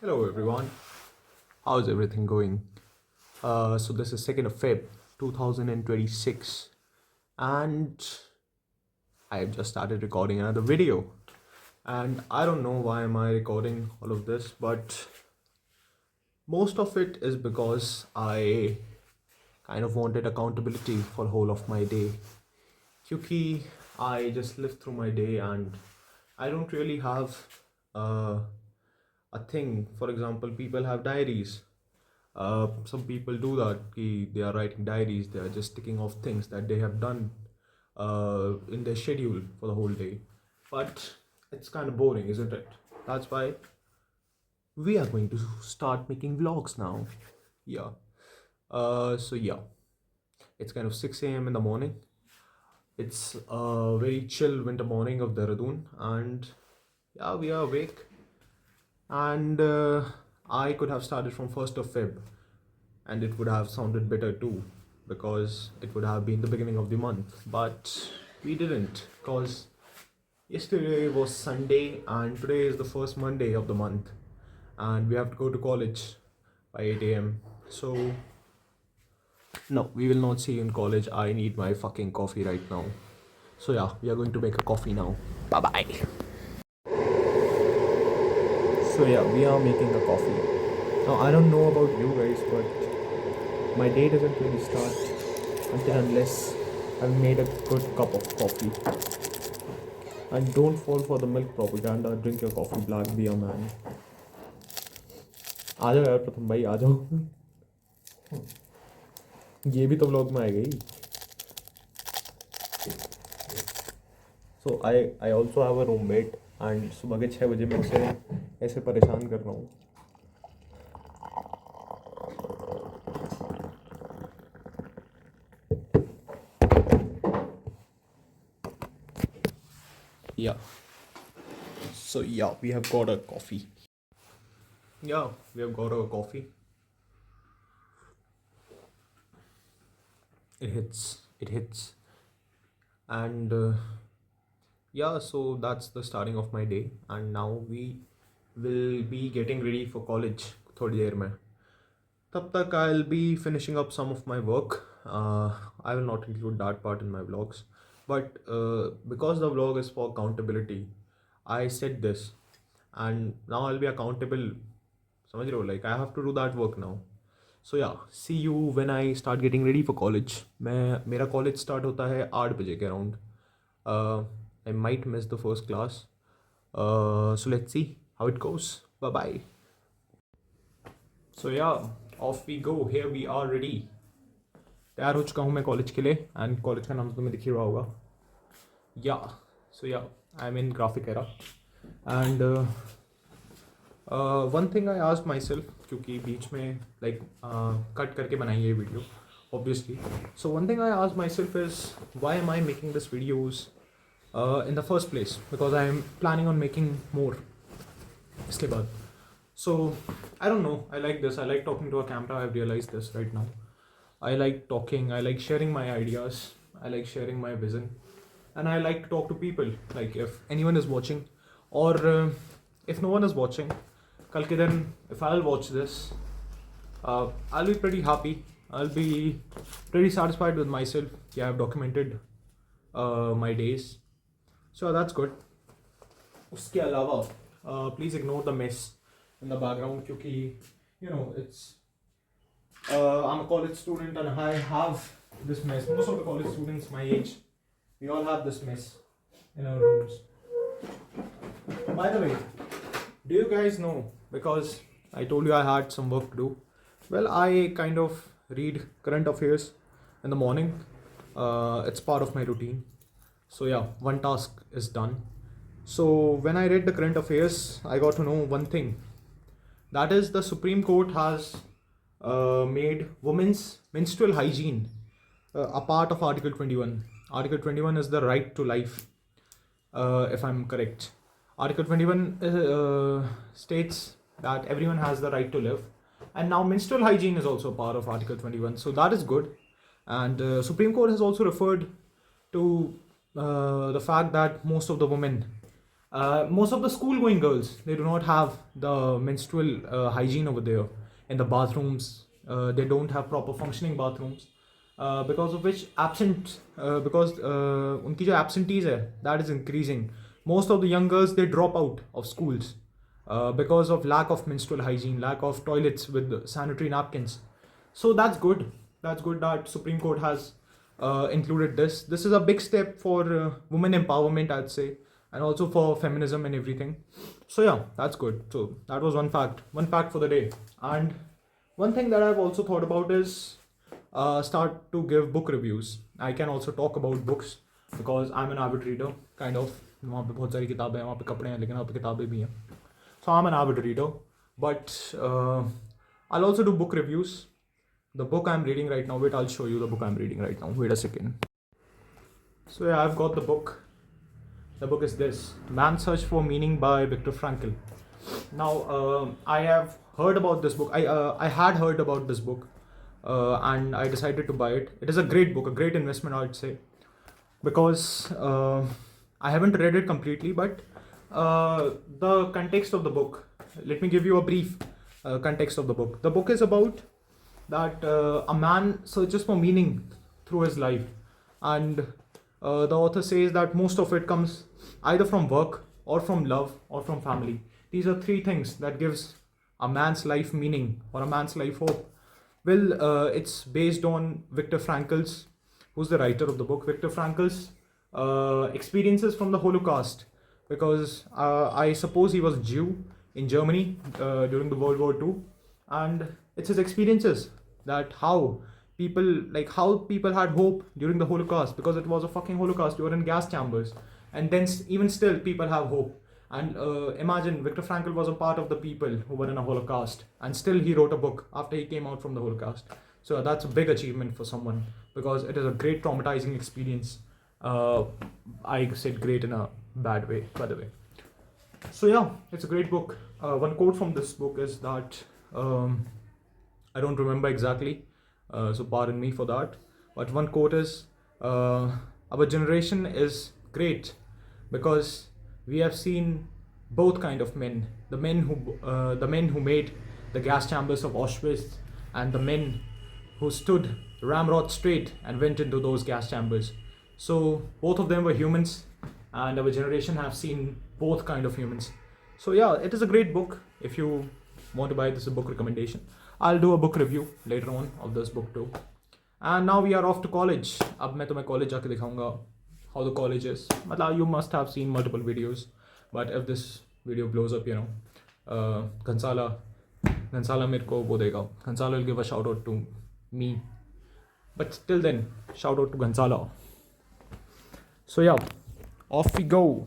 Hello everyone, how's everything going? So this is 2nd of Feb 2026 and I have just started recording another video, and I don't know why am I recording all of this, but most of it is because I kind of wanted accountability for whole of my day. Kyuki I just live through my day and I don't really have uh, a thing. For example, people have diaries. Some people do that. They are writing diaries. They are just ticking off things that they have done in their schedule for the whole day. But it's kind of boring, isn't it? That's why we are going to start making vlogs now. Yeah. So it's kind of 6 a.m. in the morning. It's a very chill winter morning of Dehradun, and yeah, we are awake. And I could have started from 1st of Feb, and it would have sounded better too, because it would have been the beginning of the month. But we didn't, because yesterday was Sunday and today is the first Monday of the month, and we have to go to college by 8 a.m. So, no, we will not see you in college. I need my fucking coffee right now. So, yeah, we are going to make a coffee now. Bye bye. So, yeah, we are making a coffee. Now, I don't know about you guys, but my day doesn't really start until unless I've made a good cup of coffee. And don't fall for the milk propaganda. Drink your coffee black, be a man. आ जाओ यार प्रथम भाई, आ जाओ. ये भी तो vlog में आएगा ही. So I also have a roommate and सुबह के 6 बजे मैं उसे ऐसे परेशान कर रहा हूँ. Yeah. So yeah, we have got a coffee. Yeah, we have got our coffee. It hits. It hits. And yeah, so that's the starting of my day. And now we will be getting ready for college थोड़ी देर में. तब तक I'll be finishing up some of my work. I will not include that part in my vlogs. But because the vlog is for accountability, I said this. And now I'll be accountable. समझ रहे हो? Like I have to do that work now. So yeah, see you when I start getting ready for college. मेरा college start होता है 8 बजे के around. I might miss the first class. So let's see how it goes. Bye bye. So yeah, off we go. Here we are ready. तैयार हो चुका हूँ मैं कॉलेज के लिए, एंड कॉलेज का नाम तो तुम्हें दिख ही रहा होगा. या सो या I am in graphic era. And one thing I asked my self, क्योंकि बीच में लाइक कट करके बनाई ये video obviously. So one thing I asked my self is why am I making this videos in the first place, because I am planning on making more इसके बाद. So I don't know, I like this. I like talking to a camera. I've realized this right now. I like talking, I like sharing my ideas, I like sharing my vision, and I like to talk to people. Like if anyone is watching, or if no one is watching, kal ke then if I'll watch this, I'll be pretty happy. I'll be pretty satisfied with myself. Yeah, I've documented my days. So that's good. उसके अलावा please ignore the mess in the background, क्योंकि you know it's I'm a college student and I have this mess. Most of the college students my age, we all have this mess in our rooms. By the way, do you guys know, because I told you I had some work to do. Well, I kind of read current affairs in the morning. It's part of my routine. So yeah, one task is done. So when I read the current affairs, I got to know one thing. That is, the Supreme Court has made women's menstrual hygiene a part of Article 21. Article 21 is the right to life, if I'm correct. Article 21 states that everyone has the right to live, and now menstrual hygiene is also a part of Article 21. So that is good. And Supreme Court has also referred to the fact that most of the women Most of the school going girls, they do not have the menstrual hygiene over there in the bathrooms. They don't have proper functioning bathrooms, because of which because उनकी जो absentees है, that is increasing. Most of the young girls, they drop out of schools because of lack of menstrual hygiene, lack of toilets with sanitary napkins. So that's good. That's good that Supreme Court has included this. This is a big step for women empowerment, I'd say, and also for feminism and everything. So yeah, that's good. So that was one fact for the day. And one thing that I've also thought about is start to give book reviews. I can also talk about books because I'm an avid reader, kind of. वहाँ पे बहुत सारी किताबें हैं, वहाँ पे कपड़े हैं, लेकिन वहाँ पे किताबें भी हैं. So I'm an avid reader, but I'll also do book reviews. The book I'm reading right now, wait, I'll show you the book I'm reading right now. Wait a second. So yeah, I've got the book. The book is this, Man's Search for Meaning by Viktor Frankl. Now, I have heard about this book. I had heard about this book, and I decided to buy it. It is a great book, a great investment, I'd say, because I haven't read it completely, but the context of the book. Let me give you a brief context of the book. The book is about that a man searches for meaning through his life, and the author says that most of it comes either from work or from love or from family. These are three things that gives a man's life meaning or a man's life hope. Well, it's based on Viktor Frankl's, who's the writer of the book, Viktor Frankl's experiences from the Holocaust, because I suppose he was Jew in Germany during the World War II, and it's his experiences that how people had hope during the Holocaust, because it was a fucking Holocaust. You were in gas chambers, and then even still people have hope. And imagine Viktor Frankl was a part of the people who were in a Holocaust, and still he wrote a book after he came out from the Holocaust. So that's a big achievement for someone, because it is a great traumatizing experience. I said great in a bad way, by the way. So yeah, it's a great book. One quote from this book is that I don't remember exactly, so pardon me for that. But one quote is, "Our generation is great because we have seen both kind of men: the men who made the gas chambers of Auschwitz, and the men who stood ramrod straight and went into those gas chambers. So both of them were humans, and our generation have seen both kind of humans." So yeah, it is a great book. If you want to buy it, this is a book recommendation. I'll do a book review later on of this book too. And now we are off to college. अब मैं तुम्हें college जाके दिखाऊंगा how the college is. मतलब you must have seen multiple videos, but if this video blows up, Ghansala मेरे को वो देगा. Ghansala will give a shout out to me. But till then, shout out to Ghansala. So yeah, off we go.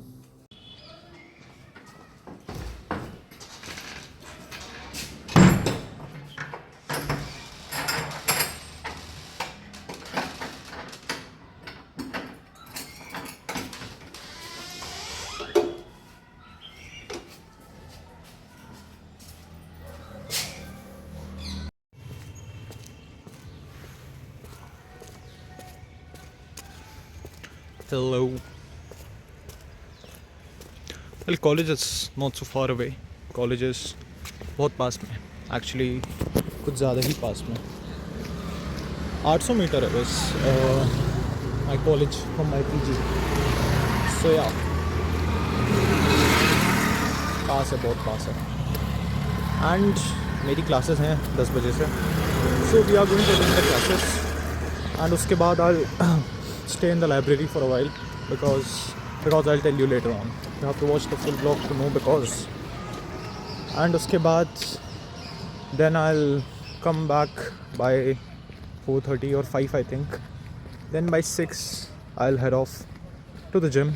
Hello. Well, college is not so far away. College is बहुत पास में. Actually, कुछ ज़्यादा ही पास में. 800 metre है बस my college from my PG. So yeah, पास है, बहुत पास है. And मेरी classes हैं 10 बजे से. So we are going to attend the classes. And उसके बाद I'll stay in the library for a while because I'll tell you later on. You have to watch the full vlog to know because. And उसके बाद then I'll come back by 4:30 or 5 I think. Then by 6 I'll head off to the gym.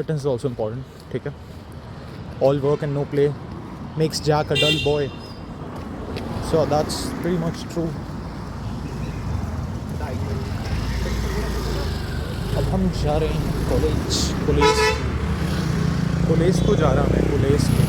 Fitness is also important. ठीक है? All work and no play makes Jack a dull boy. So that's pretty much true. अब हम जा रहे हैं college को जा रहा मैं कॉलेज को.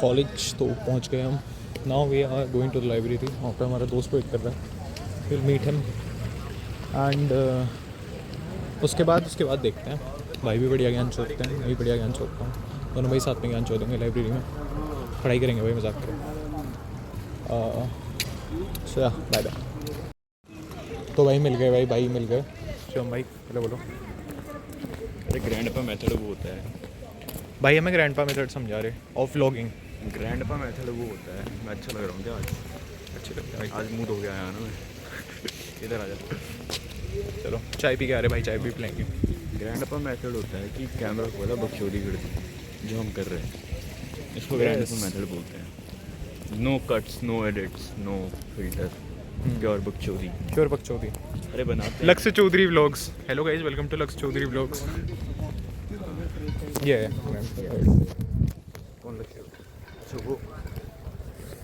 कॉलेज तो पहुंच गए हम. Now we are going to the library. वहाँ पे हमारा दोस्त वेट कर रहा है. विल मीट हिम एंड उसके बाद देखते हैं. भाई भी बढ़िया ज्ञान चोदते हैं, मैं भी बढ़िया ज्ञान चोदता हूँ. दोनों भाई साथ में ज्ञान चोदेंगे लाइब्रेरी में. पढ़ाई करेंगे भाई मजाक करें. सो बाय बाय. तो भाई मिल गए भाई मिल गए. शिवम भाई हेलो बोलो. अरे ग्रैंडपा मेथड वो होता है. भाई हमें ग्रैंडपा मेथड समझा रहे ऑफ व्लॉगिंग. ग्रैंडपा मेथड वो होता है. मैं अच्छा लग रहा हूँ क्या आज? अच्छी लगती है भाई. आज मूड हो गया है ना मैं. इधर आ जा. चलो चाय पी के आ रहे भाई, चाय भी पिलाएंगे. ग्रैंडपा मेथड होता है कि कैमरा खोला बकचोदी कर दी जो हम कर रहे हैं. इसको ग्रैंडपा मेथड बोलते हैं. No cuts, no edits, no filter, pure बकचोदी. प्योर बकचोदी. अरे बनाते हैं. Lakshay Chaudhary vlogs. Hello guys, welcome to Lakshay Chaudhary vlogs. ये कौन लक्ष्य? अच्छा वो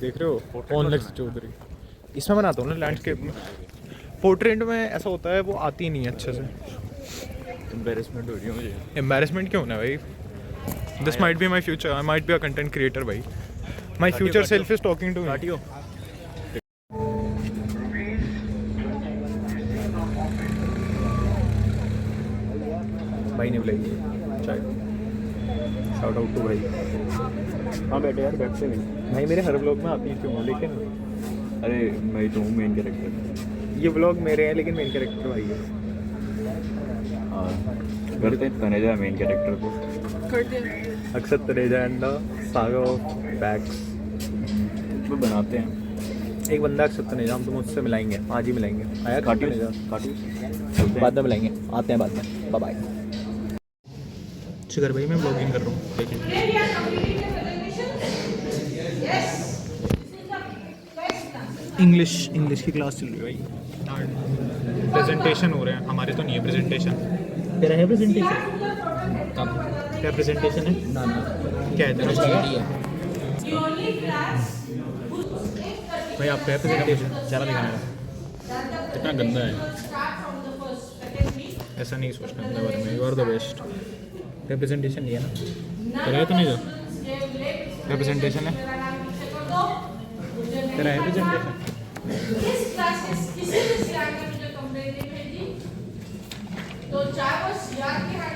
देख रहे हो कौन लक्ष्य चौधरी. इसमें बनाता हूँ ना लैंडस्केप में. पोर्ट्रेट में ऐसा होता है वो आती नहीं है अच्छे से. एम्बेरसमेंट हो रही है मुझे. एम्बैरेसमेंट क्यों ना भाई. This might be my future. I might be a content creator भाई. My future self is talking to me. काटियो. भाई ने बुलाई चाय. शाउट आउट टू भाई. हाँ बैठे यार, बैठ से नहीं. भाई मेरे हर व्लॉग में आती है क्यों, लेकिन अरे मैं तो हूँ मेन कैरेक्टर. ये व्लॉग मेरे हैं लेकिन मेन कैरेक्टर भाई है. हाँ करते हैं तनेजा मेन कैरेक्टर को. अक्सर Taneja and the saga of backs. वो बनाते हैं. एक बंदा अक्सर तनेजा, हम तुम उससे मिलाएंगे आज ही मिलाएंगे. आया काटियो तनेजा. काटियो. बाद में मिलाएंगे. आते हैं बाद में. Bye bye. शिखर भाई मैं ब्लॉगिंग कर रहा हूँ लेकिन इंग्लिश की क्लास चल रही है भाई. प्रेजेंटेशन हो रहे हैं. हमारे तो नहीं है प्रेजेंटेशन. तेरा है प्रेजेंटेशन? कब क्या प्रेजेंटेशन है? ना क्या है तेरा? भाई आपका है प्रेजेंटेशन? चला दिखाना. कितना गंदा है. ऐसा नहीं सोचना अपने बारे में. You are the best. Representation नहीं है ना तेरा? है तो नहीं था रिप्रेजेंटेशन है तेरा? है प्रेजेंटेशन?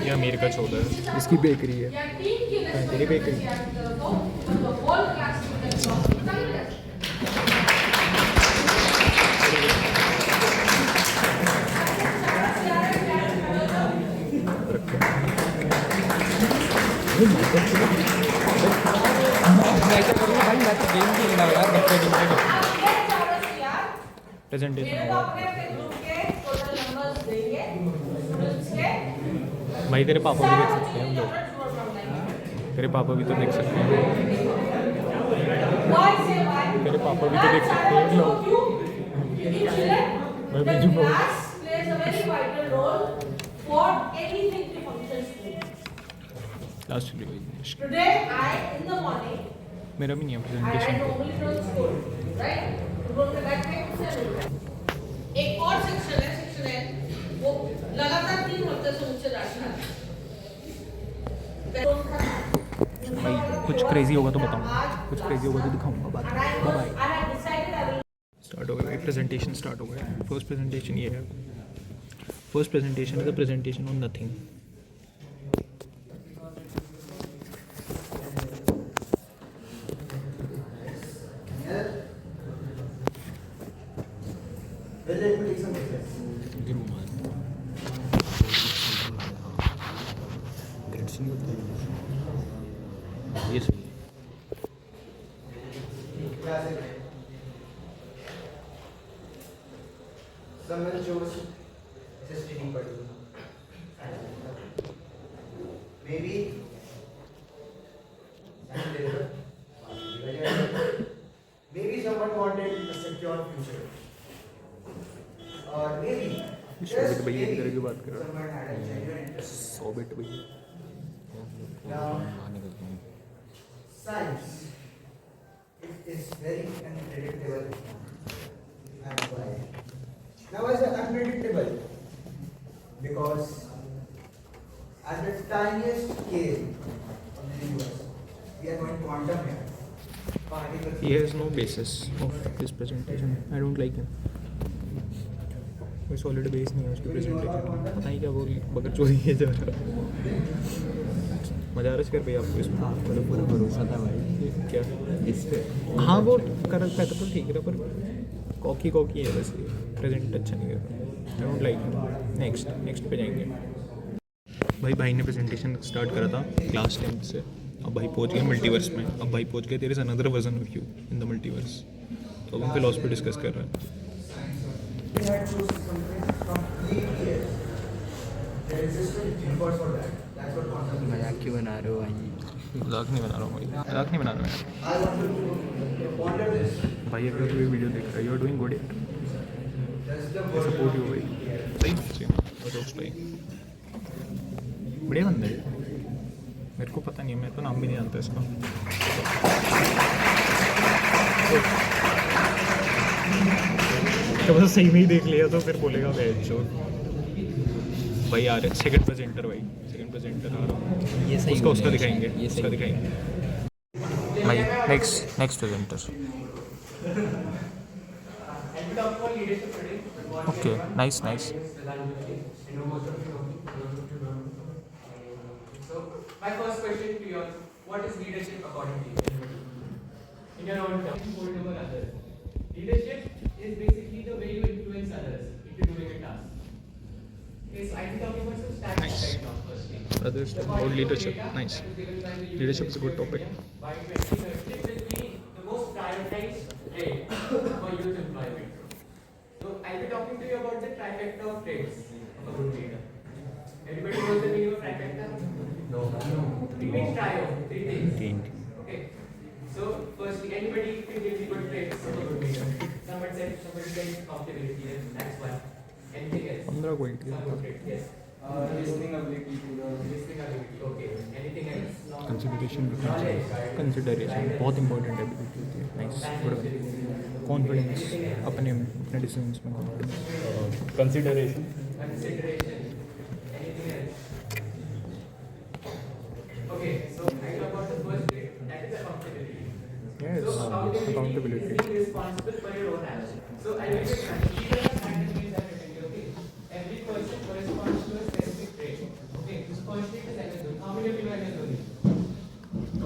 ये अमीर का चौदह है. इसकी बेकरी है. तेरी बेकरी. प्रेजेंटेशन भाई तेरे पापा भी देख सकते हैं हम लोग. तेरे पापा भी तो देख सकते हैं. तेरे पापा भी तो देख सकते हैं हम लोग. मैं भेजूंगा. लास्ट मेरा भी नहीं है प्रेजेंटेशन. एक और सेक्शन है वो लगातार 3 हफ्ते से मुझसे डांटना. भाई कुछ क्रेजी होगा तो बताऊंगा. कुछ क्रेजी होगा तो दिखाऊंगा. Bye bye. स्टार्ट हो गया भाई. प्रेजेंटेशन स्टार्ट हो गया. फर्स्ट प्रेजेंटेशन ये है. First presentation is a presentation on nothing. ये सही. Someone chose this reading particular. Maybe maybe someone wanted a secure future. Or maybe just भैया की तरह maybe की बात कर रहा someone had a genuine interest. 100 bit भैया. Now, science is very unpredictable. And why? Now, as unpredictable because at the tiniest scale of the universe, we are going quantum here. He has no basis of his presentation. I don't like him. कोई solid base नहीं है उसकी presentation. पता नहीं क्या बोल बकर चोरी है जा रहा. मजारस कर भाई आपको इसमें. हाँ पूरा पूरा भरोसा था भाई क्या इस पे. हाँ वो कर कहता तो ठीक है पर कॉकी है वैसे प्रेजेंट अच्छा नहीं करता. I don't like. नेक्स्ट पे जाएंगे. भाई ने प्रेजेंटेशन स्टार्ट करा था क्लास 10 से. अब भाई पहुंच गए मल्टीवर्स में. अब भाई पहुंच गए there is another version of you in the multiverse. तो अब हम फिलॉसफी डिस्कस कर रहे हैं. मजाक क्यों बना रहे हो भाई. मजाक नहीं बना रहा हूँ भाई. भाई अगर कोई वीडियो देख रहा है you are doing good. Support you भाई. सही दोस्त भाई बढ़िया बंदा है. मेरे को पता नहीं है. मैं तो नाम भी नहीं जानता इसका. तो बस सही में ही देख लिया तो फिर बोलेगा वेज जो भाई आ रहे. सेकंड प्रेजेंटर आ रहा हूँ. ये सही उसका दिखाएंगे. ये उसका सही दिखाएंगे भाई. Next presenter. Okay nice. So, my first question to you all, what is leadership according to you? In your own terms, hold over others. Leadership is basically the way you influence others into doing a task. Okay, so I'll be talking about some stats right now firstly. Others The about body leadership. data Nice. that was given by the Leadership is a good topic. By 2030, it will be the most prioritized rate for youth employment. So I'll be talking to you about the trifecta of traits of a good leader. Everybody knows the meaning of trifecta? No. Three means trio, three things. Okay. So firstly, anybody can give me good traits of a good leader. Somebody said accountability, that's one. Anything else? 15 को Some good traits, yes. Listening ability, okay. Anything else? Consideration बहुत important ability होती है. Nice. Confidence. अपने decisions में confidence. Consideration. Anything else? Okay, so I talk about the first trait, that is accountability. Yes, So accountability. is being responsible for your own actions. So I will be leader has categories that okay. Every person corresponds to a specific trait. Okay, this first trait is Amazon. How many of you know Amazon?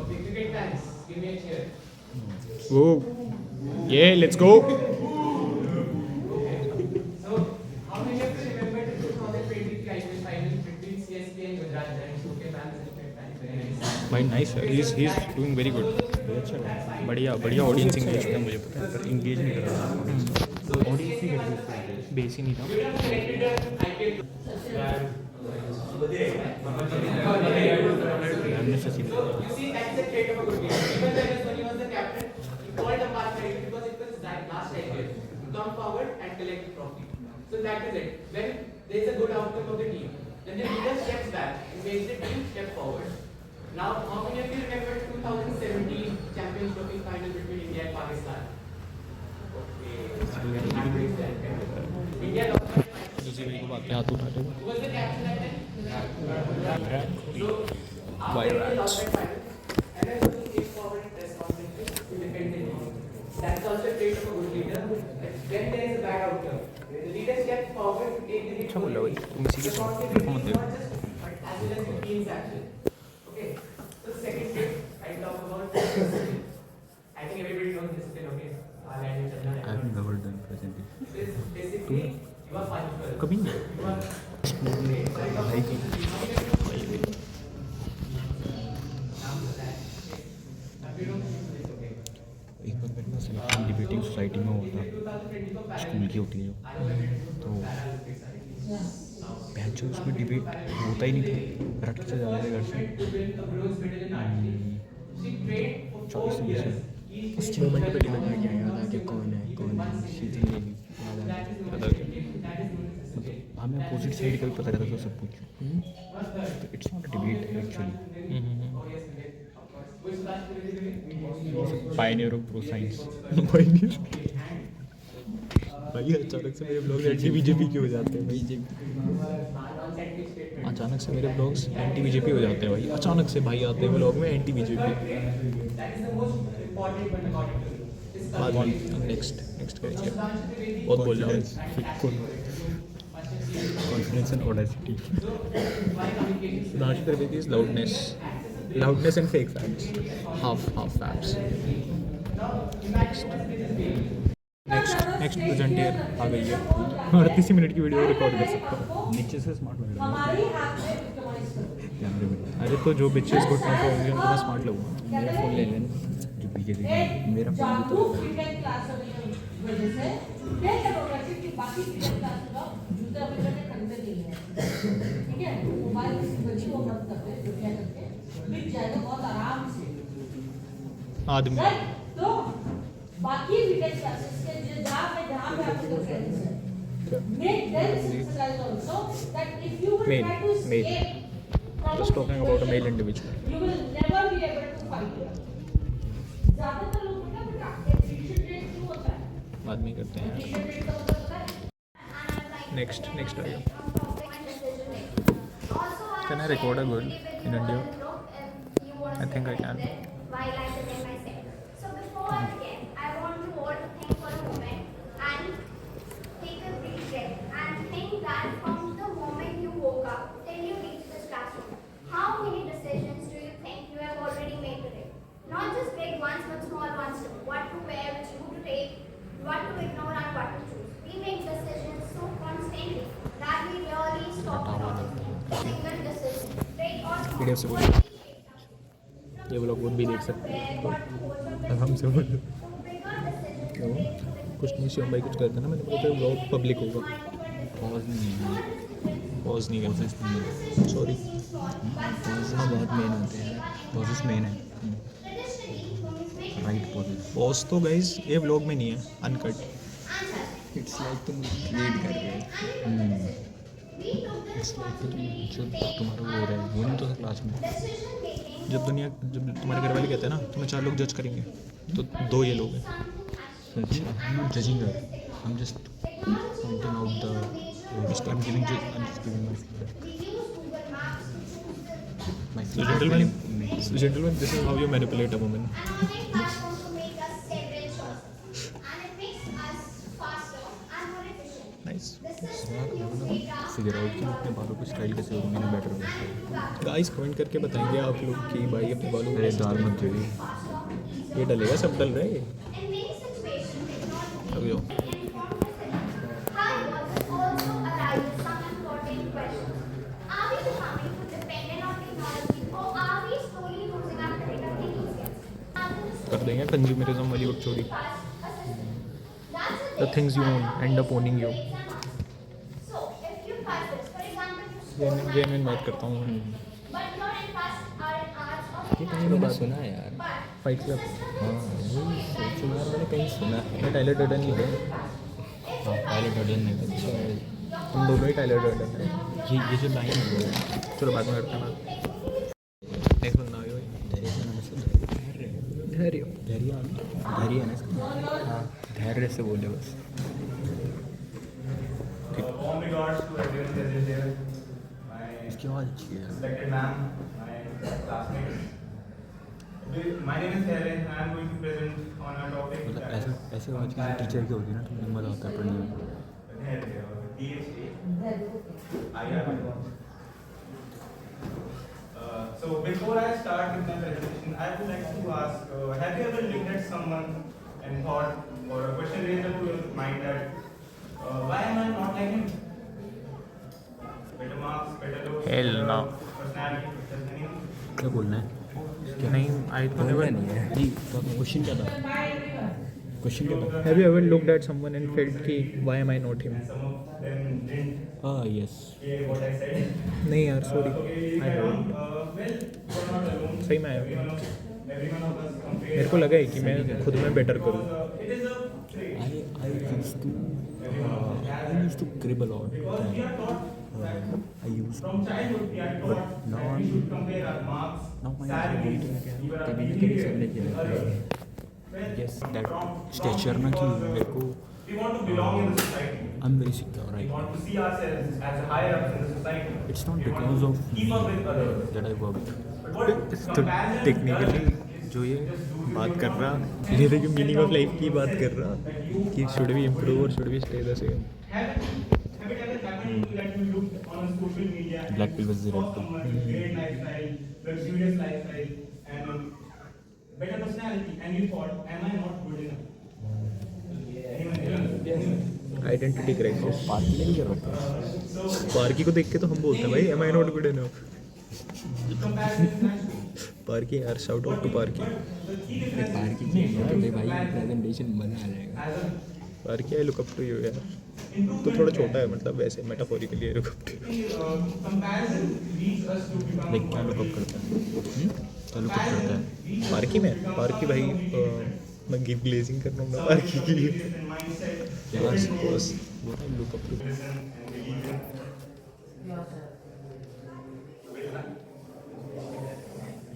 Okay, cricket fans, give me a cheer. Oh, yeah, let's go. Okay. So how many of you remember the 2020 IPL final between CSK and Gujarat Giants? Okay, fans and cricket fans, very nice. भाई nice. he's doing very good. बढ़िया audience engage था. मुझे पता है पर engage नहीं कर रहा. ऑडियंस ही कर रही. बेस ही नहीं था. You see, that's the trait of a good leader. Even when he was the captain, he called the match because it was that last IPL. Come forward and collect the trophy. So that is it. When there is a good outcome of the team, then the leader steps back and makes the team step forward. Now, how many of you remember 2017 Champions Trophy final between India and Pakistan? Okay. India lost by 5. दूसरी भाई को बात पे हाथ उठा दो. Who was the captain that time? So, Why after they rats? lost that final, MS Dhoni came forward in press conferences to defend the team. That's also a trait of a good leader. When there is a bad outcome, the leader steps forward to take the hit. अच्छा बोला भाई. तुम इसी के साथ Responsibility मत is देखो. not just as well as the team's action. Okay. So the second trait I talk about discipline. I think everybody knows discipline. Okay. I'll end it. I've never done presentation. This basically you are punctual. कभी नहीं. You are भाई की एक बार मेरे पास debating society में हुआ था. School की होती है जो. तो बहन जो उसमें डिबेट होता ही नहीं था. रट से जाते थे घर से. 24 से 20 उस 6 मिनट पे डिबेट में क्या याद आ कि कौन है सीधी नहीं याद आ. मतलब हमें अपोजिट साइड का भी पता रहता था सब कुछ. तो it's not a debate actually. Pioneer of pro science. भाई अचानक से मेरे ब्लॉग एंटी बीजेपी के हो जाते हैं. अचानक से मेरे ब्लॉग्स एंटी बीजेपी हो जाते हैं भाई. अचानक से भाई आते हैं ब्लॉग में anti BJP. important but according to you. Is communication. Next करिए Substantially बहुत बोल रहा confidence and audacity. why communication? Sudarshan Trivedi's loudness and fake facts, half facts. Next presenter आ गई है. 38 मिनट की वीडियो रिकॉर्ड कर सकता हूँ. नीचे से स्मार्ट लग रहा हमारे ही हाथ में विक्टिमाइज करो। है कैमरे में. अरे तो जो बिचेस घुटनों पे होंगे उनको मैं स्मार्ट लगूंगा. मेरा फ़ोन ले लेना जो पीछे दिखे. मेरा फ़ोन भी जागरूक तो वीकेंड क्लास की वजह से बेहतर होगा कि बाकी वीकेंड क्लास का जूते अपने में खरीदते नहीं है, ठीक है? मोबाइल किसी बच्ची को मत करते कृपया करके, मिट जाएगा बहुत आराम से, आदमी राइट? तो बाकी वीकेंड क्लासेस के जहाँ पे आपको फ्रेंड्स है, make them synthesize also that if you will Male, try to male. escape from Just talking about a male situation, individual. you will never be able to fight it. ज्यादातर लोग ना बेटा addiction rate क्यों होता है? आदमी करते हैं. एडिक्शन रेट का मतलब होता है नेक्स्ट आ गया. Can I record a girl in India? I think I can. While I present myself. So before I begin, I want you all to think for a moment and take a deep breath and think that from the moment you woke up till you reach this classroom, how many decisions do you think you have already made today? Not just big ones, but small ones too. What to wear, which route to take, what to ignore, and what to choose. We make decisions so constantly that we really stop to notice a single decision. Great or small. PDF से बोलो. ये वो लोग वो भी देख सकते हैं. आराम से बोलो. क्यों? कुछ नहीं, शिवम भाई कुछ करते ना, मैंने बोला था ब्लॉग पब्लिक होगा. पॉज नहीं है. पॉज नहीं करते. पॉजेस नहीं है. सॉरी. पॉजेस बहुत मेन होते हैं. पॉजेस मेन है. Right pauses. पॉज तो गाइस ये व्लॉग में नहीं है, अनकट. इट्स लाइक तुम रीड कर रहे हो. इट्स लाइक कि तुम जब तुम्हारा वो हो रहा है वो नहीं तो क्लास में. जब तुम्हारे घर वाले कहते हैं ना तुम्हें 4 लोग जज करेंगे तो 2 ये लोग हैं. अच्छा, I'm not judging her. I'm just pointing out the. I'm just giving my feedback. My So feedback. gentlemen, this is how you manipulate a woman. Platform to make us several choices, and it makes us faster and more efficient. Nice. The system uses data figure out कि मैं अपने बालों को style कैसे करूँ मैंने better हो. Guys comment करके बताएंगे आप लोग कि भाई अपने बालों मेरे को दाल मत जोड़िए. ये डलेगा, सब डल रहे हैं. in many situations technology अब यो. can inform decisions. However, this also arises some important questions. Are we becoming too dependent on technology, or are we slowly losing our critical thinking skills? कर देंगे कंज्यूमरिज्म वाली बकचोदी. That's The things you own end up owning you. So, if you practice, for example, you score genuine बात करता हूँ. but your interests are in arts or ये कहीं मैंने सुना है यार. Fight club. हाँ वही सोचो यार, मैंने कहीं सुना है. मैं टाइलर डर्डन ही हूँ. हाँ पायलट हडन ने. अच्छा हम दोनों ही टाइलर डर्डन हैं. ये जो लाइन है वो चलो बाद में करते हैं बात. नेक्स्ट बंदा आयो. धैर्य का नाम है. धैर्य. धैर्य है ना इसका. हाँ धैर्य से बोले बस. Warm regards to everyone present here. My इसकी आवाज़ अच्छी है. respected ma'am, my classmates. My name is Harry and I am going to present on a topic मतलब that ऐसे ऐसे आवाज़ किसी टीचर की होती है ना तो मुझे मज़ा आता है पढ़ने में. So before I start with my presentation, I would like to ask, have you ever looked at someone and thought, or a question raised up to your mind that, why am I not like him? Better marks, better looks, Hell better no. personality, just anything. क्या बोलना है? नहीं, I बोलना नहीं है. नहीं तो question क्या था? क्वेश्चन क्या था? Have you ever looked at someone and felt कि why am I not him? Some of them didn't हाँ yes. hear what I said. नहीं यार, sorry. Okay, I carry on. don't. Well, you're not alone. सही में आया. Everyone of us compare. मेरे को लगा है कि मैं खुद में बेटर करूँ. It is a trait. I used to crib a lot. Because we are taught I used to. from childhood, we are taught now that we should compare our marks, Now my salaries, ability even our कभी ना कभी सबने behavior, किया है. well, Yes, that from stature ना कि मेरे को we want to belong in the society. I'm very secure We right now. want to see ourselves as higher ups in the society. It's not We want because to of keep up with others. that I worked. But what तो comparison technically does is जो ये just do बात कर रहा, ये देखिए meaning of life की बात कर रहा कि शुड बी इम्प्रूव और should be stay the same. Have it ever happened to you that you looked on social media Black and pill was saw the red pill. someone's great lifestyle, luxurious lifestyle, and better personality, and you thought, am I not good enough? Anyone? Identity crisis. Parky ने नहीं कर रखा. पार्की को देख के तो हम बोलते हैं भाई am I not good enough. Comparison is natural. Parky यार, shout out to Parky. Parking में भाई प्रेजेंटेशन मजा आ जाएगा. As a Parky I look up to you यार. तो थोड़ा छोटा है मतलब वैसे metaphorically look up to. comparison leads us to become like क्या लुक अप करता है? क्या लुक अप करता है पार्की में? पार्की भाई मैं गिव ग्लेजिंग कर रहा हूँ पार्की के लिए. and mindset. Yes, boss. What I look up to. Listen and believe in.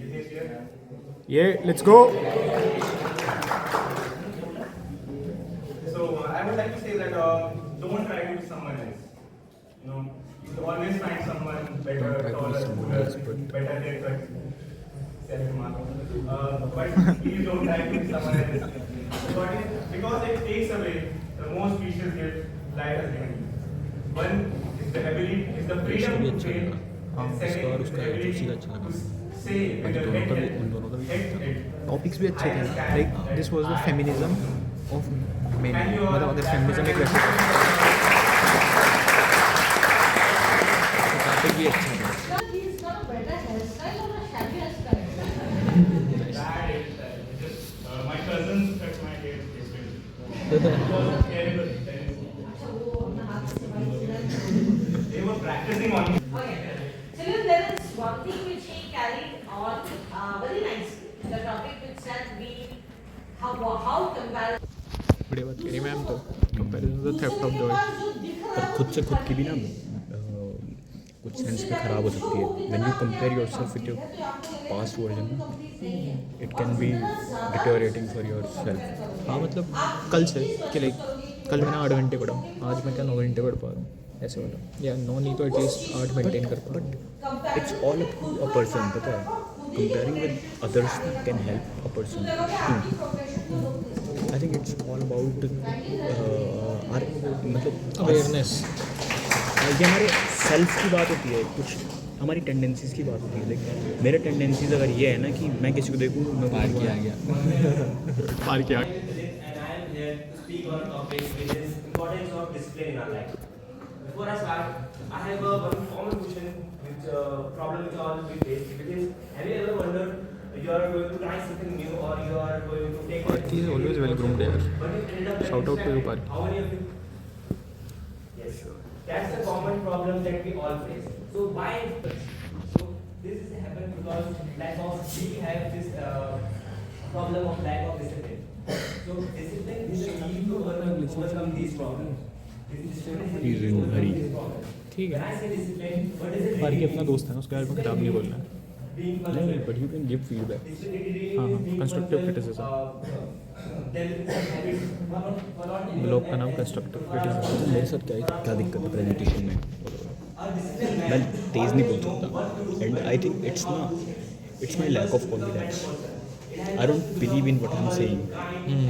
You think clear? Yeah, let's go. So I would like to say that don't try to be someone else. You know, you can always find someone better, taller, better haircut. But please don't try to be someone else. Because it takes away the most precious gift life has given you. One is the ability, is the freedom to create. And second is the ability to say with your head held. Topics भी अच्छे थे. Like this was the feminism of main. मतलब अगर feminism एक वैसे topic भी अच्छा था. Sir, he's got a better hairstyle or a shabby hairstyle? That is just my cousins cut my hair yesterday. It was terrible. अच्छा, वो अपना हाथ से भाई सिलाई. They were practicing on me. Okay. Children, there is one thing which he carried on very nicely. The topic which said we how comparison. बढ़िया बात करी मैम. तो comparison the theft of Joy. पर खुद से खुद की भी ना कुछ सेंस में ख़राब हो सकती है. When you compare yourself with your past version it can be deteriorating for yourself. हाँ मतलब कल से कि लाइक कल मैंने 8 घंटे पढ़ा, आज मैं क्या 9 घंटे पढ़ पा रहा हूँ ऐसे वाला. या 9 नहीं तो एटलीस्ट 8 मेंटेन कर पा. But it's all up to a person. पता है comparing with others can help a person. I think it's all about मतलब अवेयरनेस. ये हमारे सेल्फ की बात होती है, कुछ हमारी टेंडेंसीज़ की बात होती है. लाइक मेरे टेंडेंसीज अगर ये है ना कि मैं किसी को देखूँ मैं पार किया गया. पार किया. And I am here to speak on a topic which is importance of discipline in our life. Before I start, I have one common question, which problem which all we face, which is have you ever wondered you are going to try something new or you are going to take. Parky is always well groomed yaar. But you ended up Shout out to you, Parky. How many of you? Yes. That's the common problem that we all face. So why? So this is happened because lack of we have this problem of lack of discipline. So discipline is the key to overcome these problems. He's in hurry. ठीक When है. I say discipline, what is it? पार्की अपना दोस्त है, उसके बारे में खराब नहीं बोलना है. Being नहीं but you can give feedback. हाँ, constructive criticism. ब्लॉग का नाम कंस्ट्रक्टिव क्रिटिसिज्म. मेरे साथ क्या दिक्कत है प्रेजेंटेशन में? मैं तेज़ नहीं बोल सकता. And I think it's my lack of confidence. I don't believe in what I am saying.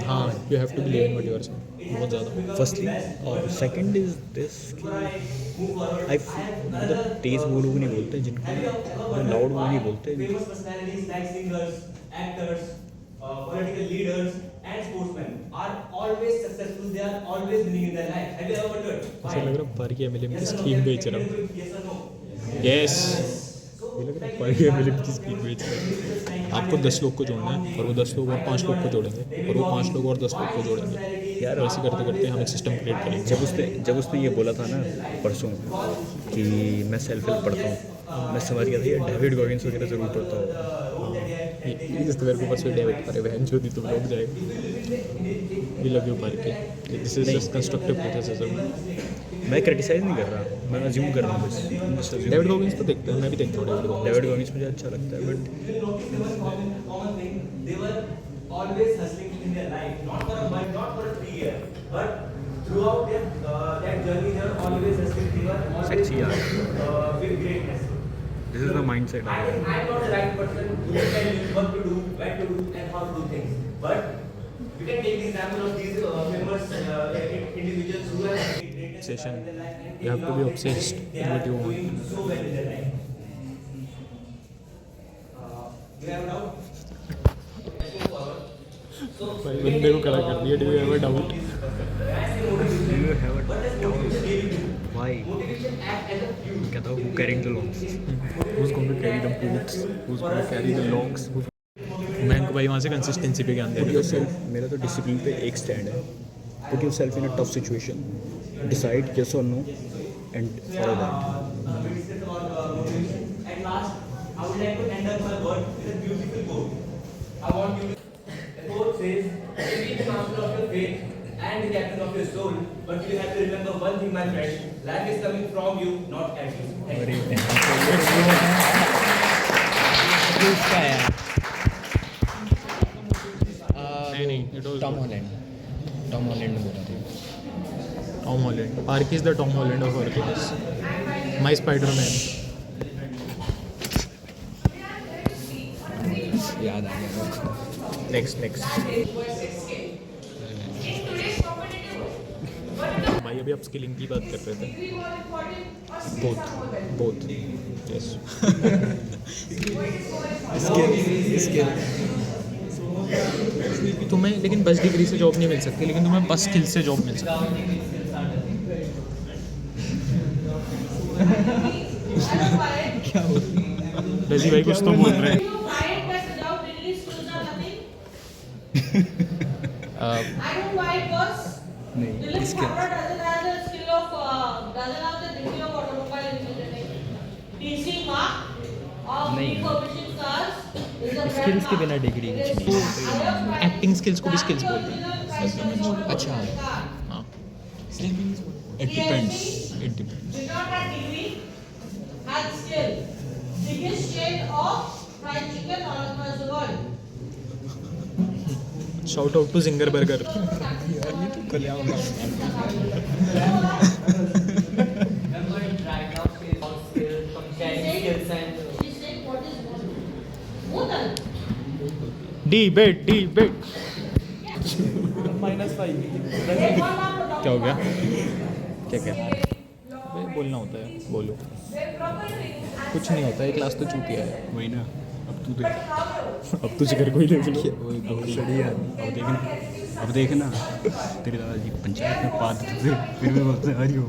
हाँ, you have to believe in what you are saying. बहुत ज़्यादा. फर्स्टली और सेकंड इज दिस कि आई मतलब तेज़ वो लोग नहीं बोलते जिनको जो लाउड वो नहीं बोलते. Famous personalities like singers, actors, political leaders, and sportsmen are always successful. They are always winning in their life. Have you ever wondered? ऐसा लग रहा है पार्की एमएलएम की स्कीम बेच रहा हूँ. Yes or no? यस. ये लग रहा है पार्की एमएलएम की स्कीम बेच रहा है. आपको 10 लोग को जोड़ना है और वो 10 लोग और 5 लोग को जोड़ेंगे और वो 5 लोग और 10 लोग को जोड़ेंगे. यार ऐसे करते करते हम एक सिस्टम क्रिएट करेंगे. जब उसने ये बोला था ना परसों कि मैं सेल्फ हेल्प पढ़ता हूँ, मैं समझ गया था ये डेविड गॉगिन्स वगैरह ज़रूर पढ़ता होगा. इस मेरे को परसों डेविड अरे बहन जो दी तुम लोग जाएगा. We love you Parky. This is just constructive criticism. मैं क्रिटिसाइज़ नहीं कर रहा, मैं अज्यूम कर रहा हूँ बस. डेविड गॉगिन्स तो देखते हैं, मैं भी देखता हूँ डेविड गॉगिन्स मुझे अच्छा लगता है. But Common thing, they were always hustling in their life, not for a month, not for a 3 year, but throughout their that journey, they were always hustling. They were always Sexy, yeah. with greatness. This is the mindset I'm not the right person who can tell you what to do, when to do, and how to do things. But we can take the example of these famous individuals who have made greatest Obsession. in their life, and You have to be now obsessed they with what are you want. doing so well in their life. You have a doubt? Let's move forward. So, भाई बंदे को खड़ा कर दिया. Do you have a doubt? When I say motivation, You have a what does motivation really do? Why? Motivation acts as a fuel. कहता हूँ carrying the longs. Who's going to carry the boots? Who's going to carry the logs? मैं को भाई वहाँ से consistency पे ज्ञान दे पुट रहा योर सेल्फ, मेरा तो डिसिप्लिन पे एक स्टैंड है. Put yourself in a tough situation, decide yes और no and follow that. We discussed about motivation. At last, I would like to end up my word with a beautiful quote. I want you to. The quote says, "You be the master of your fate and the captain of your soul, but you have to remember one thing, my friend. Life is coming from you, not at you." Thank you. उसका है नहीं, it was Tom Holland ने बोला था. Tom Holland. Park is the Tom Holland of our class. My Spider-Man. याद आ गया. Next. भाई अभी आप स्किलिंग की बात कर रहे थे. Both. Yes. तुम्हें लेकिन बस डिग्री से जॉब नहीं मिल सकती, लेकिन तुम्हें बस स्किल से जॉब मिल सकती है. रजी भाई कुछ तो बोल रहे हैं. I don't know why it was. नहीं, Dylan skill. Farber doesn't have the skill of doesn't have the degree of automobile engineering. DC Mark of नहीं. refurbishing cars is a skills के बिना डिग्री कुछ नहीं. एक्टिंग स्किल्स को भी skills बोलते हैं. अच्छा, हाँ. It depends. Did not have degree, had skill. Biggest chain of fried chicken all across the world. Shout out to Zinger Burger. Debate. क्या हो गया? क्या? बोलना होता है, बोलो. कुछ नहीं होता है, क्लास तो चूतिया है. वही ना. अब तू देख. अब तुझे घर कोई देख लो. वही बहुत सड़ी है. अब देखना तेरे दादाजी पंचायत में पाद थे, फिर मैं बोलते आ रही हो.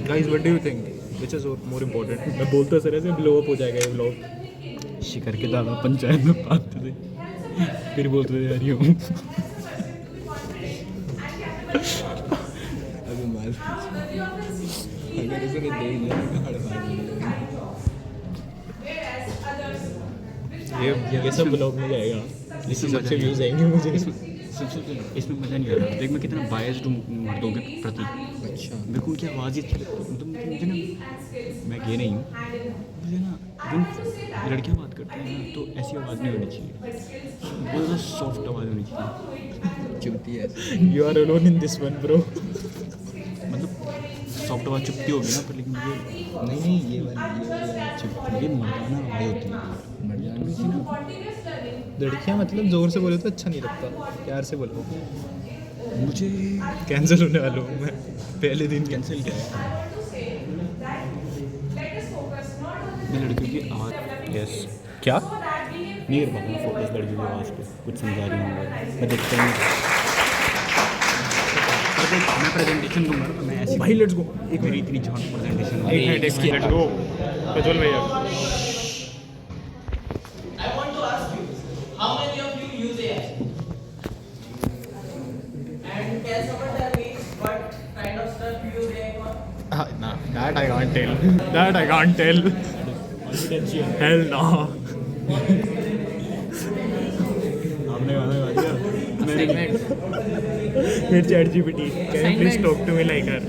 Guys, what do you think? Which is more important? मैं बोलता सर ऐसे ब्लो अप हो जाएगा ये व्लॉग. शिखर के दादा पंचायत में पाद थे, फिर बोलते थे आ रही हो. अभी मार अगर उसने देख लिया तो हड़बड़ा ये सब ब्लॉग में जाएगा. इसी सब से व्यूज आएंगे मुझे. सबसे इसमें मज़ा नहीं आ रहा. देख मैं कितना बायस्ड हूँ मर्दों के प्रति. अच्छा, मेरे को उनकी आवाज़ ही अच्छी लगती है. मतलब मुझे ना, मैं ये नहीं हूँ, मुझे ना जिन लड़कियाँ बात करती हैं ना तो ऐसी आवाज़ नहीं होनी चाहिए. बहुत ज़्यादा सॉफ्ट आवाज़ होनी चाहिए. चुपती है. You are alone in this one, bro. मतलब सॉफ्ट आवाज़ चुपती होगी ना, पर लेकिन मुझे नहीं ये वाली चुपती. ये मर्दाना आवाज़ होती है. मर्दाना किसी ना लड़कियाँ मतलब जोर से बोले तो अच्छा नहीं लगता. प्यार से बोलो. मुझे कैंसिल होने वाला हूँ मैं पहले दिन. कैंसिल किया है. मैं लड़कियों की आवाज़ यस. क्या? नहीं कर पाता फोकस लड़कियों की आवाज़ पे. कुछ समझा रही हूँ मैं देखता नहीं. मैं प्रेजेंटेशन दूंगा तो मैं ऐसी भाई लेट्स गो. एक मेरी इतनी झोंक प्रेजेंटेशन एक मिनट लेट्स गो. प्रज्वल भैया. I want to ask you, how many of you use AI? And can someone tell me what kind of stuff you use AI for? Nah, that I can't tell. That I can't tell. Hell no. आपने गाना गा दिया. Hey ChatGPT, can you please talk to me like her?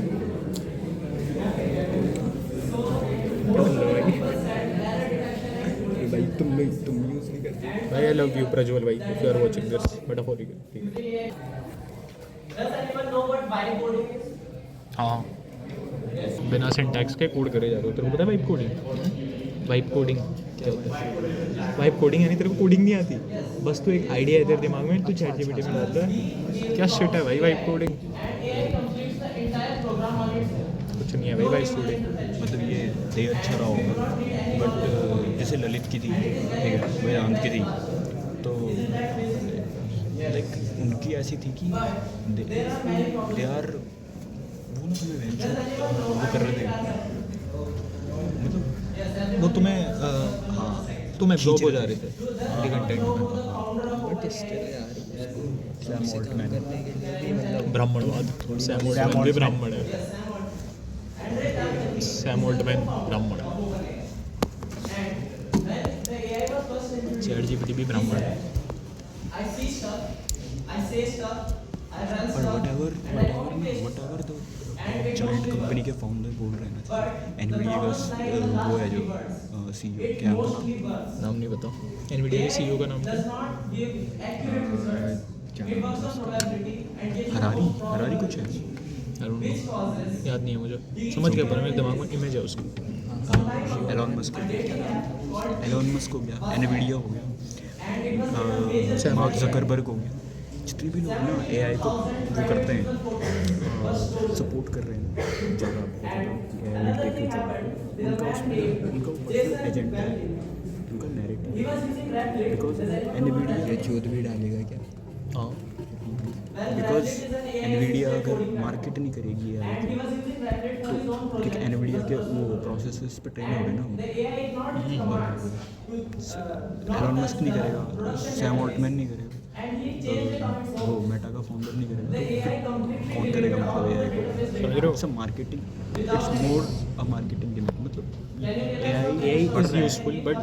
भाई तुम use नहीं करते. भाई I love you Prajwal भाई. If you are watching this, metaphorically. Does anyone know what bytecoding is? हाँ बिना सिंटैक्स के कोड करे जा रहे हो। तेरे को पता है वाइब कोडिंग? वाइब कोडिंग क्या होता है? वाइब कोडिंग यानी तेरे को कोडिंग नहीं आती, बस तो एक आइडिया है तेरे दिमाग में, तू ChatGPT में डालता है। क्या शिट है भाई वाइब कोडिंग? कुछ नहीं है भाई वाइब कोडिंग। मतलब ये डे अच्छा रहा होगा, बट जैसे ललित की थी, ठीक है, वेदांत की थी, तो लाइक उनकी ऐसी थी कि दे आर वो ना तुम्हें वो कर रहे थे, मतलब वो तुम्हें हाँ तुम एब्जॉर्ब हो खींच जा रहे रहे थे उनके कंटेंट में। बट स्टिल यार सैम उसको काम ऑल्टमैन। करने के लिए भी मतलब ब्राह्मणवाद। सैम ऑल्टमैन भी ब्राह्मण है। सैम ऑल्टमैन ब्राह्मण है। ChatGPT भी ब्राह्मण है। पर what ever the joint company के फाउंडर बोल रहे हैं ना, एनवीडिया का वो है जो CEO, क्या है उनका नाम? नाम नहीं पता। एनवीडिया के CEO का नाम क्या? क्या नाम है उसका? हरारी कुछ है। I don't know, याद नहीं है मुझे। समझ गया पर मेरे दिमाग में इमेज है उसकी। एलॉन मस्क हो गया, एनवीडिया हो गया, मार्क ज़करबर्ग हो गया, जितने भी लोग ना AI को वो करते हैं, सपोर्ट कर रहे हैं ज़्यादा, AI will take you job, उनका उसमें उनका पर्सनल एजेंडा है, उनका नैरेटिव, बिकॉज एनवीडिया ये चूत भी डालेगा क्या? हाँ बिकॉज एनवीडिया अगर मार्केट नहीं करेगी AI को, तो ठीक है, एनवीडिया के वो प्रोसेसेस पे ट्रेन हो गए ना वो, एलॉन मस्क नहीं करेगा, सैम ऑल्टमैन नहीं करेगा, वो मेटा का फाउंडर नहीं करेगा, तो कौन करेगा मतलब AI को? समझ रहे हो? It's a marketing, it's more a marketing gimmick, मतलब AI is useful but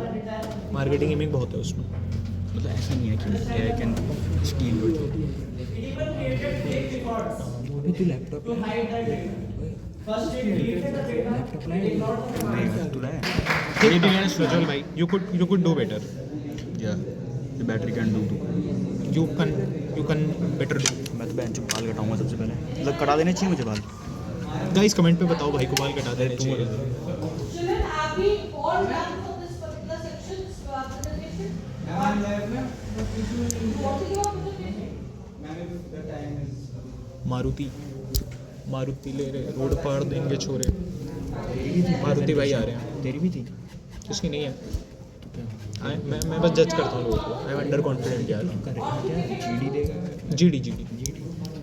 marketing gimmick बहुत है उसमें। मतलब ऐसा नहीं है कि AI can steel your job. अभी तू लैपटॉप तो है Rajul भाई, you could do better. या better can do too. You can better do. मैं तो बेंच बाल कटाऊंगा सबसे पहले, मतलब कटा देने चाहिए मुझे बाल। गाइस कमेंट पे बताओ भाई को बाल कटा देने चाहिए। Shouldn't have we all done for this particular section presentation? What is your presentation? Maruti ले रहे, रोड पार देंगे छोरे। मारुति भाई आ रहे हैं। तेरी भी थी? किसकी नहीं है? मैं बस जज करता हूँ लोगों को। आई एम अंडर कॉन्फिडेंट यार। GD देगा? GD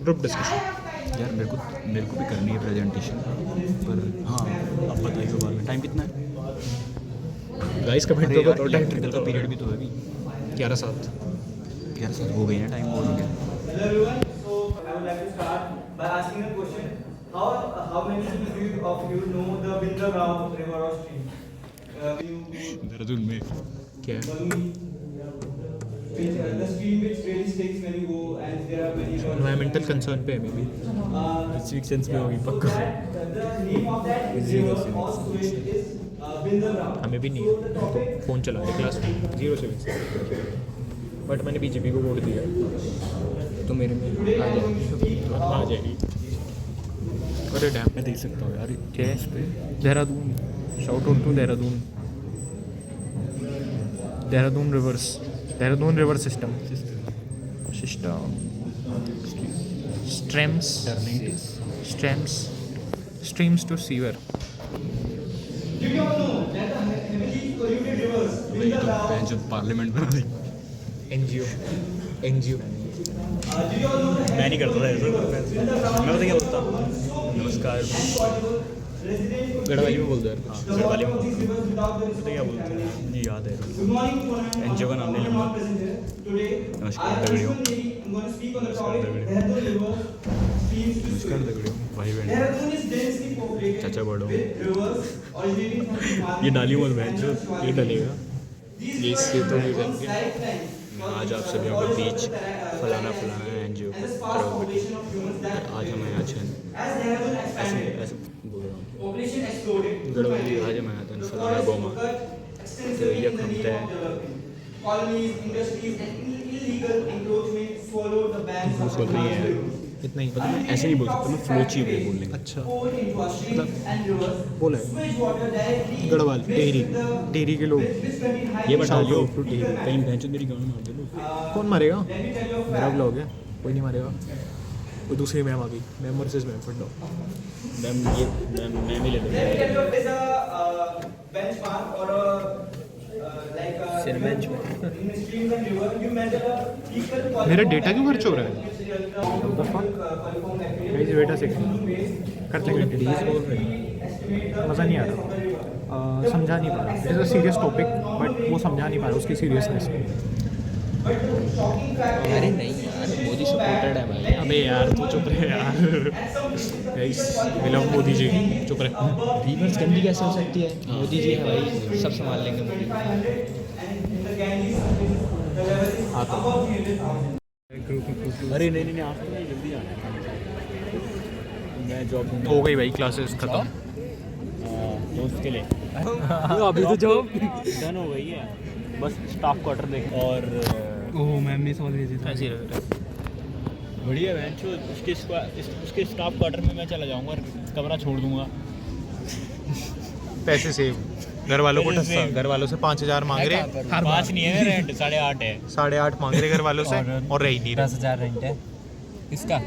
group discussion. यार मेरे को भी करनी है प्रेजेंटेशन, पर हाँ अब बताइए बाद में। टाइम कितना है? गाइस कमेंट अरे पे यार बताओ इलेक्ट्रिकल का पीरियड भी तो है अभी। 11:07। 11 हो गई ना, टाइम और हो गया। Hello everyone. So I would like to start by asking a question. How many of you know the Bindra river or stream? Dehradun में क्या है? The stream which really sticks when you go, and there are many. Environmental concern पे है may be. Civic sense में होगी पक्का। The name of that river or sewage is Bindra. हमें भी नहीं है, तो फ़ोन चला रहे क्लास में। 0 से 20 बट मैंने BJP को वोट दिया तो मेरे में आ जाएगी। तो आ जाएगी। अरे डैम। मैं देख सकता हूँ यार क्या है इस पे? Dehradun, shout out to Dehradun. Dehradun river system streams to sewer. Do you all know that the heavily polluted rivers, Bindra, जो पार्लियामेंट बना दी। NGO do you all know that मैं नहीं करता था ऐसा, मैं पता क्या बोलता? नमस्कार। गढ़वाली में बोल दो यार। हाँ गढ़वाली में these rivers without the पता क्या बोलते हैं? जी याद है। Good morning to one and NGO का नाम नहीं all लूँगा। present here. Today, नमस्कार I, दगड़ियों। I'm going to speak on the नमस्कार topic दगड़ियों। Dehradun river streams to नमस्कार swim. दगड़ियों, भाई बहन। Dehradun is densely populated चाचा बड़ों। with rivers originating from the Himalayan ये डाली मत बहन जो। ये डलेगा। These ये इससे तो नहीं rivers बनेंगे। lifelines आज आप सभी को बीच फलाना NGO as a sparse करो। population of humans that आज हम आया छन as Dehradun ऐसे expanded, ऐसे बोल रहा हूँ। population exploded. गढ़वाली आज हम आया था The फलाना forests Goma. were cut extensively in the name of developing. Colonies, industries, and illegal encroachment swallowed the banks of the बोल रही Ganges है। rivers. इतना ही मतलब ऐसे नहीं बोल सकता, मैं फ्लो चाहिए बोलने का। अच्छा मतलब बोला है गढ़वाल टेहरी के लोग ये बता Shout दियो out to टेहरी। कहीं भैंचो मेरी गाँव मार दे लो। कौन मारेगा? मेरा ब्लॉग है, कोई नहीं मारेगा। वो दूसरी मैम आ गई, मैम वर्सेस मैम फट जाओ। मैं भी ले लूँगा। There's a benchmark or a like a in streams and rivers, you measure a equal मेरा डेटा क्यों खर्च हो रहा है? गाइस वेट अ सेकंड, करते हैं मज़ा नहीं आ रहा, समझा नहीं पा रहा। It's a serious topic but वो समझा नहीं पा रहा उसकी सीरियसनेस। अरे नहीं यार, मोदी सपोर्टेड है भाई। अबे यार तू चुप रहे यार। Guys we love Modi ji, चुप रहे। रिवर्स गंदी कैसे हो सकती है? मोदी जी है भाई, सब संभाल लेंगे मोदी। अरे नहीं आप तो जल्दी आना है। मैं जॉब हो गई भाई क्लासेस खत्म। दोस्त के लिए अभी तो जॉब डन हो गई है, बस स्टाफ क्वार्टर देख और ओह मैम ने सवाल भेजे थे। बढ़िया है। उसके स्टाफ क्वार्टर में मैं चला जाऊंगा, कमरा छोड़ दूंगा। पैसे सेव, घर वालों को ठस्सा, घर वालों से 5,000 मांग रहे, 5 नहीं है रेंट, 8.5 है। 8.5 मांग रहे घर वालों से और रह ही नहीं रहे। 10,000 रेंट है इसका,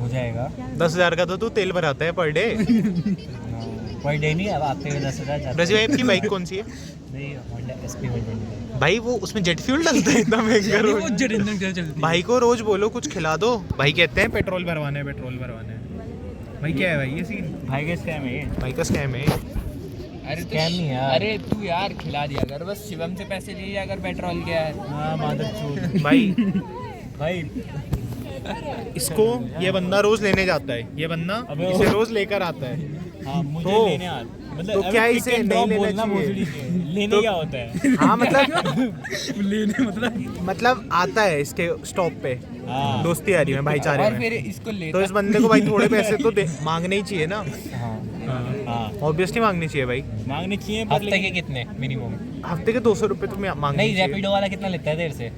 हो जाएगा। 10,000 का तो तू तेल भराता है पर डे। पर डे नहीं, अब आते हुए 10,000 जाते रजी भाई आपकी बाइक कौन सी है? नहीं, होंडा SP 120। भाई वो उसमें जेट फ्यूल डलता है इतना महंगा रोज। भाई को रोज बोलो कुछ खिला दो, भाई कहते हैं पेट्रोल भरवाना है। भाई क्या है भाई ये सीन? भाई का स्कैम है ये। भाई का स्कैम है। अरे स्कैम नहीं यार। अरे तू यार खिला दिया अगर बस शिवम से पैसे ले लिया अगर पेट्रोल के है। हाँ मादरचोद भाई भाई इसको ये बंदा रोज लेने जाता है, ये बंदा इसे रोज लेकर आता है। हाँ मुझे तो- लेने आ मतलब तो अभी क्या pick इसे and नहीं drop लेना बोलना चाहिए? भोसड़ी के। लेने क्या होता है? हाँ मतलब आता है इसके स्टॉप पे, हाँ दोस्ती आ रही है भाईचारे और में। फिर इसको ले तो इस बंदे को भाई थोड़े पैसे तो मांगने ही चाहिए ना, हाँ ऑब्वियसली मांगने चाहिए भाई। मांगने चाहिए पर हफ्ते के कितने मिनिमम? हफ्ते के 200 रुपये तो मांगने नहीं, चाहिए। रैपिडो वाला कितना लेता है देर से?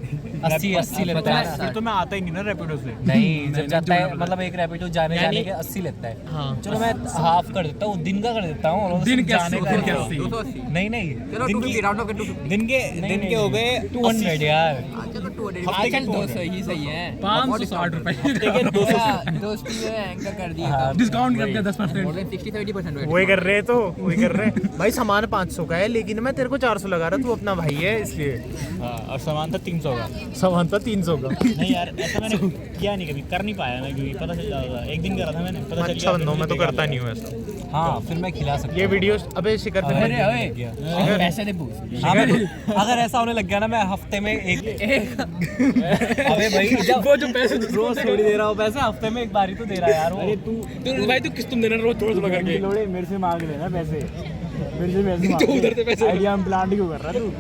80 लेता है फिर ना। तो मैं आता ही नहीं ना रैपिडो से। नहीं, जब जाता है मतलब एक रैपिडो जाने के 80 लेता है। हाँ। चलो मैं हाफ कर देता हूँ, दिन का कर देता हूँ। दिन के जाने का नहीं चलो 250 राउंड ऑफ 250 दिन के हो गए 200 यार। चलो 200 हफ्ते के 200 ही सही है। 560 रुपए। हफ्ते के 200 दोस्ती में एंकर कर दिया डिस्काउंट कर दिया 10%। मोर देन 60-70% वही कर रहे भाई। सामान 500 का है लेकिन मैं तेरे को 400 लगा रहा, तू अपना भाई है इसलिए। हाँ और सामान था 300 का। सामान था 300 का। नहीं यार ऐसा मैंने किया नहीं कभी, कर नहीं पाया मैं क्योंकि पता चल जाता। एक दिन करा था मैंने, पता चल अच्छा बंदा हूँ मैं तो करता नहीं हूँ ऐसा। हाँ फिर मैं खिला सकता ये वीडियो अबे शिखर पे अरे पैसे दे पूछ अगर ऐसा होने लग गया ना, मैं हफ्ते में एक अबे भाई वो जो पैसे रोज थोड़ी दे रहा हूँ पैसे, हफ्ते में एक बार ही तो दे रहा है यार वो। अरे तू भाई तू किस तुम देना रोज थोड़ा थोड़ा करके? लोड़े मेरे से मांग लेना पैसे, मेरे से पैसे मांग उधर से पैसे आइडिया हम प्लांट क्यों कर रहा तू?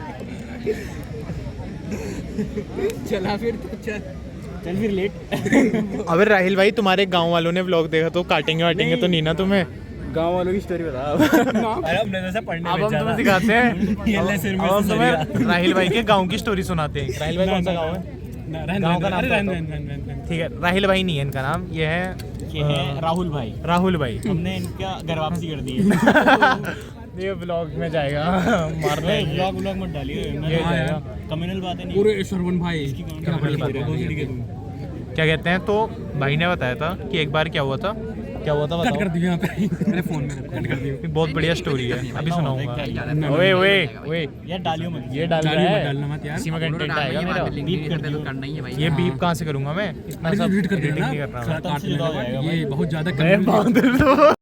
चला फिर तो चल चल फिर लेट। अबे राहिल भाई तुम्हारे गांव वालों ने व्लॉग देखा तो काटेंगे तो नहीं ना तुम्हें? गांव वालों की स्टोरी बता। अरे हमने जैसे पढ़ने अब हम भेजा तुम्हें था। सिखाते हैं। ये ले सिर में अब हम से तुम्हें सरिया। राहिल भाई के गांव की स्टोरी सुनाते हैं। राहिल भाई कौन सा गांव है? गांव का नाम बताओ। ठीक है, राहिल भाई नहीं है इनका नाम, ये है ये है राहुल भाई। राहुल भाई। हमने इनका घर वापसी कर दी है। ये ब्लॉग में जाएगा मारने ब्लॉग मत डालिए, ये जाएगा। कम्युनल बातें नहीं। पूरे श्रवण भाई इसकी कौन क्या बड़ी बात है। क्या कहते हैं, तो भाई ने बताया था कि एक बार क्या हुआ था बताओ। कर दिया यहाँ पे मेरे फोन में कट कर दिया। बहुत बढ़िया स्टोरी है, अभी सुनाऊंगा। ओए यार डालियो मत। ये डाल रहा है, डालना मत यार। इसी में कंटेंट आएगा मेरा। बीप कर दियो करना ही है भाई। ये बीप कहाँ से करूंगा मैं? इतना सब एडिटिंग नहीं कर रहा मैं। खत्म से जुदा हो जाएगा भाई। ये बहुत ज्यादा मैं बांध दो।